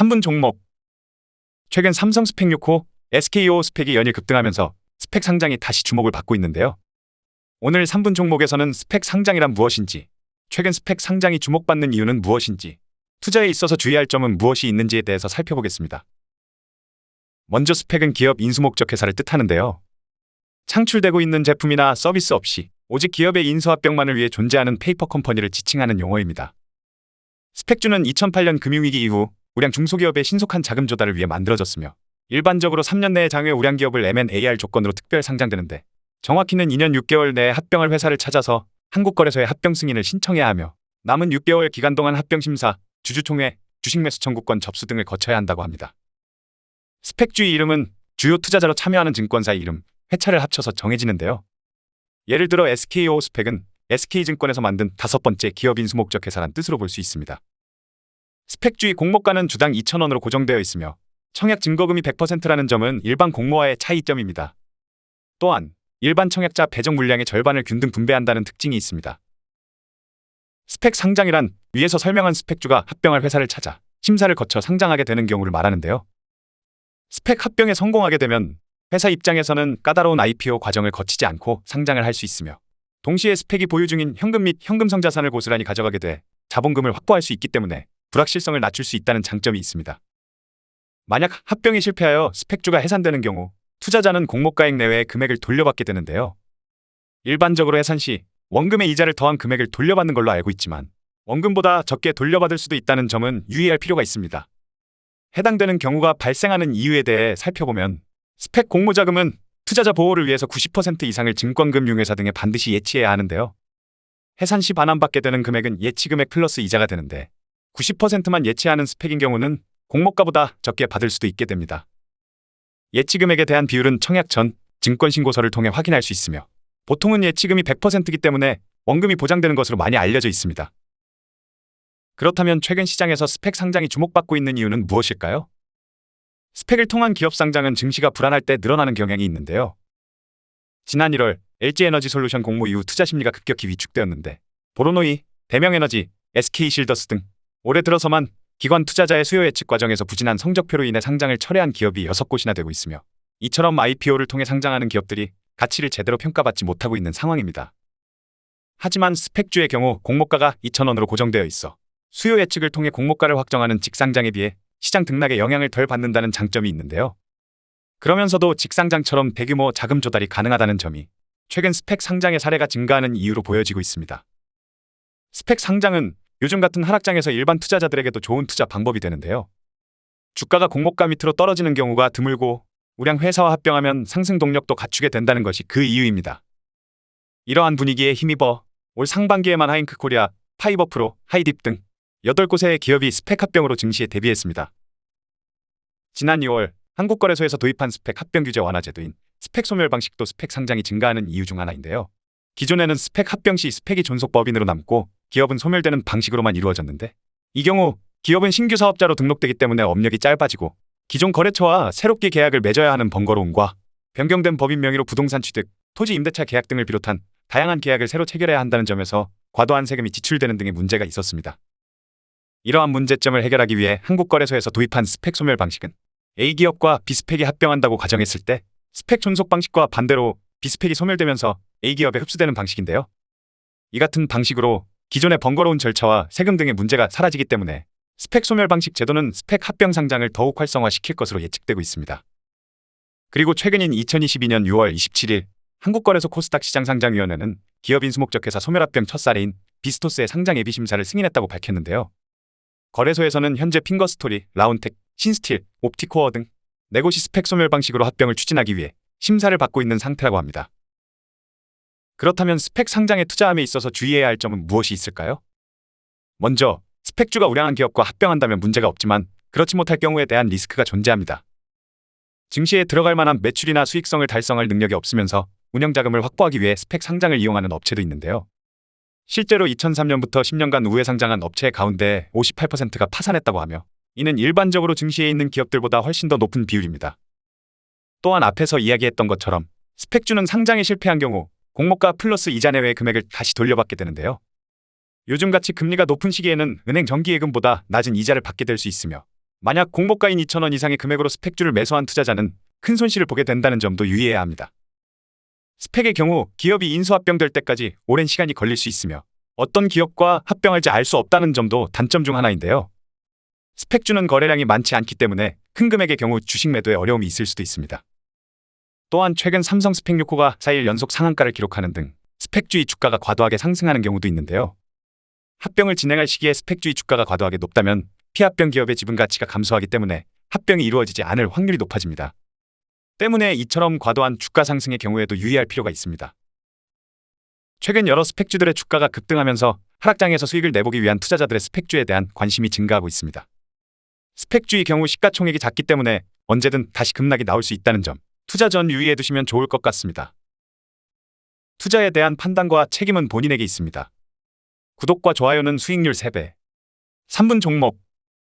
3분 종목. 최근 삼성 스펙 6호, SKO 스펙이 연일 급등하면서 스펙 상장이 다시 주목을 받고 있는데요. 오늘 3분 종목에서는 스펙 상장이란 무엇인지, 최근 스펙 상장이 주목받는 이유는 무엇인지, 투자에 있어서 주의할 점은 무엇이 있는지에 대해서 살펴보겠습니다. 먼저 스펙은 기업 인수 목적 회사를 뜻하는데요. 창출되고 있는 제품이나 서비스 없이 오직 기업의 인수합병만을 위해 존재하는 페이퍼 컴퍼니를 지칭하는 용어입니다. 스펙주는 2008년 금융위기 이후 우량 중소기업의 신속한 자금 조달을 위해 만들어졌으며 일반적으로 3년 내에 장외 우량 기업을 M&AR 조건으로 특별 상장되는데 정확히는 2년 6개월 내에 합병할 회사를 찾아서 한국거래소에 합병 승인을 신청해야 하며 남은 6개월 기간 동안 합병심사, 주주총회, 주식매수 청구권 접수 등을 거쳐야 한다고 합니다. 스펙주의 이름은 주요 투자자로 참여하는 증권사의 이름, 회차를 합쳐서 정해지는데요. 예를 들어 SKO 스펙은 SK증권에서 만든 5번째 기업 인수 목적 회사란 뜻으로 볼 수 있습니다. 스펙주의 공모가는 주당 2,000원으로 고정되어 있으며 청약 증거금이 100%라는 점은 일반 공모와의 차이점입니다. 또한 일반 청약자 배정 물량의 절반을 균등 분배한다는 특징이 있습니다. 스펙 상장이란 위에서 설명한 스펙주가 합병할 회사를 찾아 심사를 거쳐 상장하게 되는 경우를 말하는데요. 스펙 합병에 성공하게 되면 회사 입장에서는 까다로운 IPO 과정을 거치지 않고 상장을 할 수 있으며 동시에 스펙이 보유 중인 현금 및 현금성 자산을 고스란히 가져가게 돼 자본금을 확보할 수 있기 때문에 불확실성을 낮출 수 있다는 장점이 있습니다. 만약 합병이 실패하여 스펙주가 해산되는 경우 투자자는 공모가액 내외의 금액을 돌려받게 되는데요. 일반적으로 해산 시 원금의 이자를 더한 금액을 돌려받는 걸로 알고 있지만 원금보다 적게 돌려받을 수도 있다는 점은 유의할 필요가 있습니다. 해당되는 경우가 발생하는 이유에 대해 살펴보면 스펙 공모자금은 투자자 보호를 위해서 90% 이상을 증권금융회사 등에 반드시 예치해야 하는데요. 해산 시 반환받게 되는 금액은 예치금액 플러스 이자가 되는데 90%만 예치하는 스펙인 경우는 공모가보다 적게 받을 수도 있게 됩니다. 예치금액에 대한 비율은 청약 전 증권신고서를 통해 확인할 수 있으며 보통은 예치금이 100%이기 때문에 원금이 보장되는 것으로 많이 알려져 있습니다. 그렇다면 최근 시장에서 스펙 상장이 주목받고 있는 이유는 무엇일까요? 스펙을 통한 기업 상장은 증시가 불안할 때 늘어나는 경향이 있는데요. 지난 1월 LG에너지솔루션 공모 이후 투자 심리가 급격히 위축되었는데 보로노이, 대명에너지, SK실더스 등 올해 들어서만 기관 투자자의 수요 예측 과정에서 부진한 성적표로 인해 상장을 철회한 기업이 6곳이나 되고 있으며 이처럼 IPO를 통해 상장하는 기업들이 가치를 제대로 평가받지 못하고 있는 상황입니다. 하지만 스펙주의 경우 공모가가 2,000원으로 고정되어 있어 수요 예측을 통해 공모가를 확정하는 직상장에 비해 시장 등락에 영향을 덜 받는다는 장점이 있는데요. 그러면서도 직상장처럼 대규모 자금 조달이 가능하다는 점이 최근 스펙 상장의 사례가 증가하는 이유로 보여지고 있습니다. 스펙 상장은 요즘 같은 하락장에서 일반 투자자들에게도 좋은 투자 방법이 되는데요. 주가가 공모가 밑으로 떨어지는 경우가 드물고 우량 회사와 합병하면 상승 동력도 갖추게 된다는 것이 그 이유입니다. 이러한 분위기에 힘입어 올 상반기에만 하잉크코리아, 파이버프로, 하이딥 등 8곳의 기업이 스펙 합병으로 증시에 데뷔했습니다. 지난 2월 한국거래소에서 도입한 스펙 합병 규제 완화 제도인 스펙 소멸 방식도 스펙 상장이 증가하는 이유 중 하나인데요. 기존에는 스펙 합병 시 스펙이 존속 법인으로 남고 기업은 소멸되는 방식으로만 이루어졌는데 이 경우 기업은 신규 사업자로 등록되기 때문에 업력이 짧아지고 기존 거래처와 새롭게 계약을 맺어야 하는 번거로움과 변경된 법인 명의로 부동산 취득, 토지 임대차 계약 등을 비롯한 다양한 계약을 새로 체결해야 한다는 점에서 과도한 세금이 지출되는 등의 문제가 있었습니다. 이러한 문제점을 해결하기 위해 한국거래소에서 도입한 스펙 소멸 방식은 A기업과 B스펙이 합병한다고 가정했을 때 스펙 존속 방식과 반대로 B스펙이 소멸되면서 A기업에 흡수되는 방식인데요. 이 같은 방식으로 기존의 번거로운 절차와 세금 등의 문제가 사라지기 때문에 스펙 소멸 방식 제도는 스펙 합병 상장을 더욱 활성화시킬 것으로 예측되고 있습니다. 그리고 최근인 2022년 6월 27일 한국거래소 코스닥 시장상장위원회는 기업 인수 목적 회사 소멸 합병 첫 사례인 비스토스의 상장 예비 심사를 승인했다고 밝혔는데요. 거래소에서는 현재 핑거스토리, 라운텍, 신스틸, 옵티코어 등 4곳이 스펙 소멸 방식으로 합병을 추진하기 위해 심사를 받고 있는 상태라고 합니다. 그렇다면 스펙 상장에 투자함에 있어서 주의해야 할 점은 무엇이 있을까요? 먼저 스펙주가 우량한 기업과 합병한다면 문제가 없지만 그렇지 못할 경우에 대한 리스크가 존재합니다. 증시에 들어갈 만한 매출이나 수익성을 달성할 능력이 없으면서 운영자금을 확보하기 위해 스펙 상장을 이용하는 업체도 있는데요. 실제로 2003년부터 10년간 우회 상장한 업체 가운데 58%가 파산했다고 하며 이는 일반적으로 증시에 있는 기업들보다 훨씬 더 높은 비율입니다. 또한 앞에서 이야기했던 것처럼 스펙주는 상장에 실패한 경우 공모가 플러스 이자 내외의 금액을 다시 돌려받게 되는데요. 요즘같이 금리가 높은 시기에는 은행 정기예금보다 낮은 이자를 받게 될 수 있으며 만약 공모가인 2,000원 이상의 금액으로 스펙주를 매수한 투자자는 큰 손실을 보게 된다는 점도 유의해야 합니다. 스펙의 경우 기업이 인수합병될 때까지 오랜 시간이 걸릴 수 있으며 어떤 기업과 합병할지 알 수 없다는 점도 단점 중 하나인데요. 스펙주는 거래량이 많지 않기 때문에 큰 금액의 경우 주식 매도에 어려움이 있을 수도 있습니다. 또한 최근 삼성 스펙 6호가 4일 연속 상한가를 기록하는 등 스펙주의 주가가 과도하게 상승하는 경우도 있는데요. 합병을 진행할 시기에 스펙주의 주가가 과도하게 높다면 피합병 기업의 지분 가치가 감소하기 때문에 합병이 이루어지지 않을 확률이 높아집니다. 때문에 이처럼 과도한 주가 상승의 경우에도 유의할 필요가 있습니다. 최근 여러 스펙주들의 주가가 급등하면서 하락장에서 수익을 내보기 위한 투자자들의 스펙주에 대한 관심이 증가하고 있습니다. 스펙주의 경우 시가총액이 작기 때문에 언제든 다시 급락이 나올 수 있다는 점, 투자 전 유의해 두시면 좋을 것 같습니다. 투자에 대한 판단과 책임은 본인에게 있습니다. 구독과 좋아요는 수익률 3배. 3분 종목